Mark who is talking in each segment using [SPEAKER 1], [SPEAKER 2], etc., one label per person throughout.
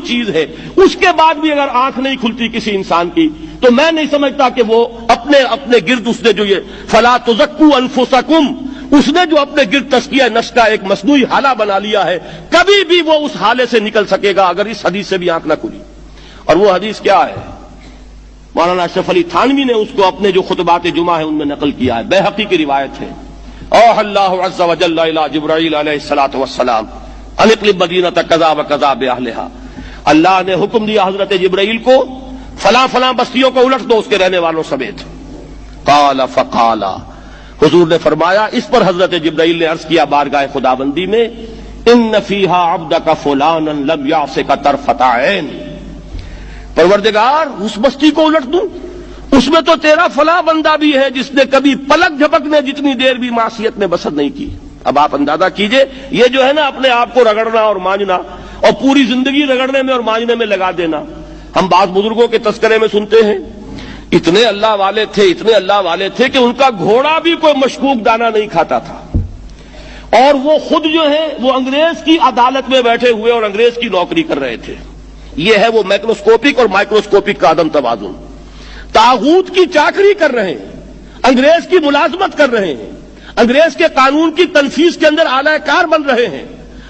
[SPEAKER 1] چیز ہے، اس کے بعد بھی اگر آنکھ نہیں کھلتی کسی انسان کی تو میں نہیں سمجھتا کہ وہ اپنے گرد اس نے جو یہ فلا تزکوا انفسکم، اس نے جو اپنے گرد تزکیہ نفس کا ایک مصنوعی حالہ بنا لیا ہے، کبھی بھی وہ اس حالے سے نکل سکے گا اگر اس حدیث سے بھی آنکھ نہ کھلی۔ اور وہ حدیث کیا ہے؟ مولانا اشرف علی تھانوی نے اس کو اپنے جو خطبات جمعہ ہیں ان میں نقل کیا ہے، بیہقی کی روایت ہے۔ اوحى اللہ عز وجل الى جبرائیل علیہ الصلوۃ والسلام ان اقلب مدینۃ کذا وکذا باہلھا، اللہ نے حکم دیا حضرت جبرائیل کو فلاں فلاں بستیوں کو الٹ دو اس کے رہنے والوں سمیت۔ قال فقال، حضور نے فرمایا، اس پر حضرت جبرائیل نے عرض کیا بارگاہ خداوندی میں، ان فیھا عبدک فلانا لم یعصک طرفۃ عین، پروردگار اس بستی کو الٹ دوں، اس میں تو تیرا فلاں بندہ بھی ہے جس نے کبھی پلک جھپکنے جتنی دیر بھی معصیت میں بسر نہیں کی۔ اب آپ اندازہ کیجئے، یہ جو ہے نا اپنے آپ کو رگڑنا اور مانجنا اور پوری زندگی رگڑنے میں اور مانجنے میں لگا دینا، ہم بعض بزرگوں کے تذکرے میں سنتے ہیں اتنے اللہ والے تھے کہ ان کا گھوڑا بھی کوئی مشکوک دانہ نہیں کھاتا تھا، اور وہ خود جو ہے وہ انگریز کی عدالت میں بیٹھے ہوئے اور انگریز کی نوکری کر رہے تھے۔ یہ ہے وہ مائکروسکوپک اور مائکروسکوپک کا عدم توازن، طاغوت کی چاکری کر رہے ہیں، انگریز کی ملازمت کر رہے ہیں، انگریز کے قانون کی تنفیذ کے اندر اعلی کار بن رہے ہیں،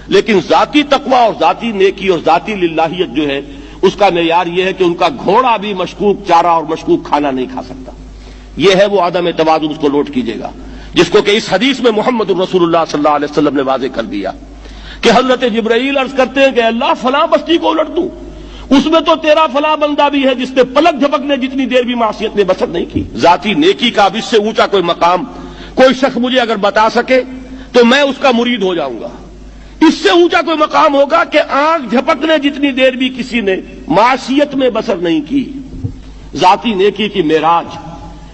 [SPEAKER 1] لیکن ذاتی تقوی اور ذاتی نیکی اور ذاتی للہیت جو ہے اس کا معیار یہ ہے کہ ان کا گھوڑا بھی مشکوک چارہ اور مشکوک کھانا نہیں کھا سکتا۔ یہ ہے وہ عدم توازن، اس کو نوٹ کیجیے گا، جس کو کہ اس حدیث میں محمد الرسول اللہ صلی اللہ علیہ وسلم نے واضح کر دیا کہ حضرت جبرائیل عرض کرتے ہیں کہ اللہ فلاں بستی کو الٹ دوں، اس میں تو تیرا فلاں بندہ بھی ہے جس نے پلک جھپکنے جتنی دیر بھی معصیت میں بسر نہیں کی۔ ذاتی نیکی کا اب اس سے اونچا کوئی مقام کوئی شخص مجھے اگر بتا سکے تو میں اس کا مرید ہو جاؤں گا۔ اس سے اونچا کوئی مقام ہوگا کہ آنکھ جھپکنے جتنی دیر بھی کسی نے معصیت میں بسر نہیں کی، ذاتی نیکی کی معراج۔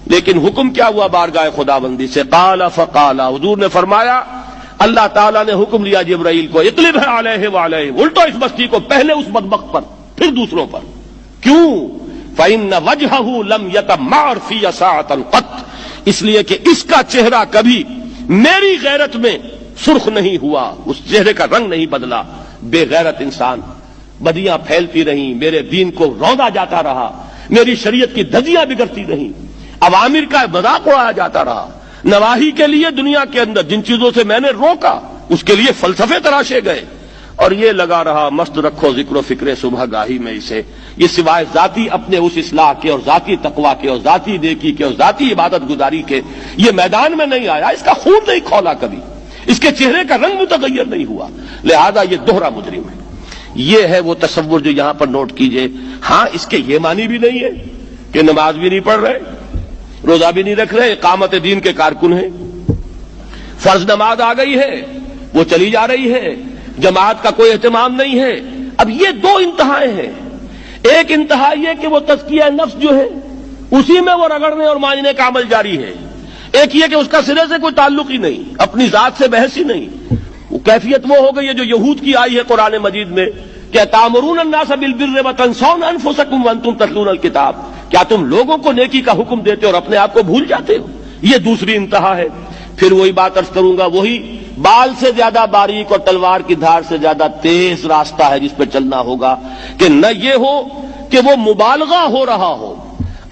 [SPEAKER 1] لیکن حکم کیا ہوا بارگاہ خداوندی سے؟ قال فقال، حضور نے فرمایا، اللہ تعالیٰ نے حکم لیا جبرائیل کو، اقلب علیہ وعلیہ، الٹو اس بستی کو، پہلے اس بدبخت پر پھر دوسروں پر۔ کیوں؟ فإن وجہہ لم یتمعر فی ساعۃ قط، اس لیے کہ اس کا چہرہ کبھی میری غیرت میں سرخ نہیں ہوا، اس چہرے کا رنگ نہیں بدلا۔ بے غیرت انسان، بدیاں پھیلتی رہیں، میرے دین کو روندا جاتا رہا، میری شریعت کی دھجیاں بگڑتی رہیں، عوامر کا مذاق اڑایا جاتا رہا، نواہی کے لیے دنیا کے اندر جن چیزوں سے میں نے روکا اس کے لیے فلسفے تراشے گئے، اور یہ لگا رہا مست رکھو ذکر و فکر صبح گاہی میں اسے، یہ سوائے ذاتی اپنے اس اصلاح کے اور ذاتی تقوی کے اور ذاتی نیکی کے اور ذاتی عبادت گزاری کے یہ میدان میں نہیں آیا، اس کا خون نہیں کھولا کبھی، اس کے چہرے کا رنگ متغیر نہیں ہوا، لہذا یہ دوہرا مجرم ہے۔ یہ ہے وہ تصور جو یہاں پر نوٹ کیجئے۔ ہاں اس کے یہ معنی بھی نہیں ہے کہ نماز بھی نہیں پڑھ رہے، روزہ بھی نہیں رکھ رہے، اقامت دین کے کارکن ہیں، فرض نماز آ گئی ہے وہ چلی جا رہی ہے، جماعت کا کوئی اہتمام نہیں ہے۔ اب یہ دو انتہائیں ہیں، ایک انتہا یہ کہ وہ تزکیہ نفس جو ہے اسی میں وہ رگڑنے اور مانجنے کا عمل جاری ہے، ایک یہ کہ اس کا سرے سے کوئی تعلق ہی نہیں، اپنی ذات سے بحث ہی نہیں۔ وہ کیفیت وہ ہو گئی ہے جو یہود کی آئی ہے قرآن مجید میں کہ تامرون الناس بالبر وتنسون انفسکم وانتم تتلون الکتاب، کیا تم لوگوں کو نیکی کا حکم دیتے اور اپنے آپ کو بھول جاتے ہو؟ یہ دوسری انتہا ہے۔ پھر وہی بات عرض کروں گا، وہی بال سے زیادہ باریک اور تلوار کی دھار سے زیادہ تیز راستہ ہے جس پہ چلنا ہوگا کہ نہ یہ ہو کہ وہ مبالغہ ہو رہا ہو،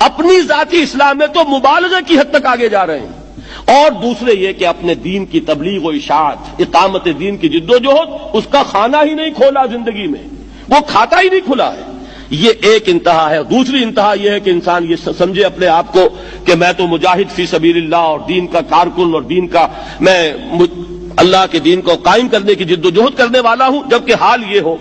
[SPEAKER 1] اپنی ذاتی اصلاح میں تو مبالغہ کی حد تک آگے جا رہے ہیں، اور دوسرے یہ کہ اپنے دین کی تبلیغ و اشاعت، اقامت دین کی جد و جہد، اس کا کھانا ہی نہیں کھولا زندگی میں، وہ کھاتا ہی نہیں کھلا ہے۔ یہ ایک انتہا ہے۔ دوسری انتہا یہ ہے کہ انسان یہ سمجھے اپنے آپ کو کہ میں تو مجاہد فی سبیل اللہ اور دین کا کارکن اور دین کا میں اللہ کے دین کو قائم کرنے کی جد و جہد کرنے والا ہوں، جبکہ حال یہ ہو